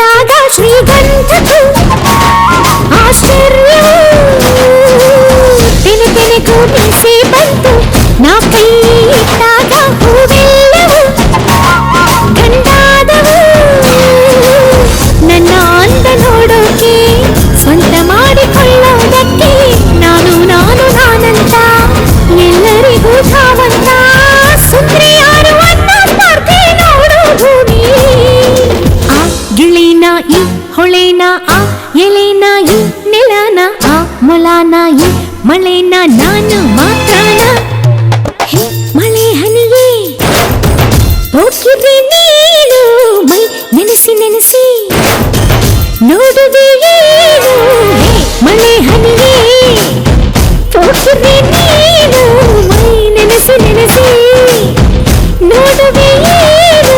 ನಿಂತಾಗ ಶ್ರೀಗಂಧಕ್ಕೂ ಆಶ್ಚರ್ಯವೂ ತೆನೆ ತೆನೆಗೂ ಮೀಸೆ ಬಂತು ನಾ ಕೈ ಇಟ್ಟಾಗ ಹೂವೆಲ್ಲವೂ ಗಂಡಾದವು ನನ್ನ ಅಂದ ನೋಡೋಕೆ ಸ್ವಂತ ಮಾಡಿಕೊಳ್ಳೋದಕ್ಕೆ ನಾನು ನಾನಂತ ಎಲ್ಲರಿಗೂ ಧಾವಂತ ಸುಂದ್ರಿ ಯಾರು ಅಂತ ಸ್ಪರ್ಧೆ ನೋಡು ಭೂಮಿ ಆ ಗಿಳಿನ ಈ ಹೊಳೆನ ಆ ಎಲೆನ ಈ ನೆಲನ ಆ ಮೊಲನ ಈ ಮಳೆನ ನಾನು ಮಾತ್ರನ ಮಳೆ ಹನಿಯೇ ಹೋಗಿದ್ರೆ ನೀನು ಮೈ ನೆನೆಸಿ ನೆನೆಸಿ ನೋಡುವೆ ಏನು ಮಳೆ ಹನಿಯೇ ಹೋಗಿದ್ರೆ ನೀನು ಮೈ ನೆನೆಸಿ ನೆನೆಸಿ ನೋಡುವೆ ಏನು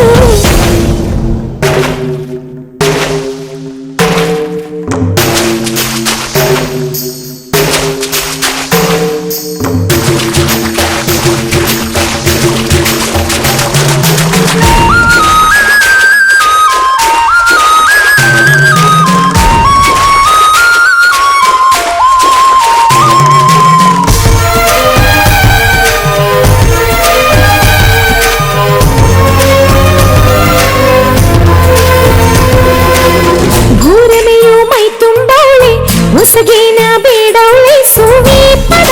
ಹೊಸಗೇನ ಬೇಡವಳೆ ಸೋವಿ ಪದ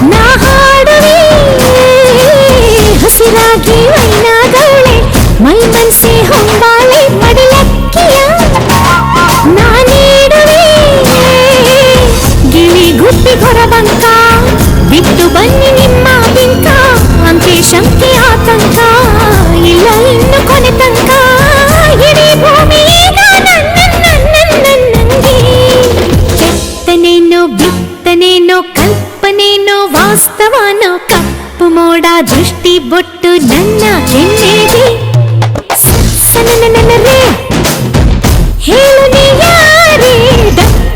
ನಾ ಹಾಡುವೆ ಹಸಿರಾಗಿ ಮೈನಾದವಳೆ ಮೈ ಮನ್ಸೆ ಹೊಂಬಾಳೆ ಮಡಿಲಕ್ಕಿಯ ನಾ ನೀಡುವೆ ಗಿಳಿ ಗುಬ್ಬಿ ಹೊರಬಂಕ ಬಿಟ್ಟು ಬನ್ನಿ ನಿಮ್ಮ ಬಿಂಕ ಅಂತೆ ಶಂಕೆ ಆತಂಕ ಇಲ್ಲ ಇನ್ನು ಕೊನೆ ತನಕ ಇಡೀ ಭೂಮಿ ಬಿತ್ತನೇನೋ ಕಲ್ಪನೇನೋ ವಾಸ್ತವನೋ ಕಪ್ಪು ಮೋಡ ದೃಷ್ಟಿ ಬೊಟ್ಟು ನನ್ನ ಎಣ್ಣೆ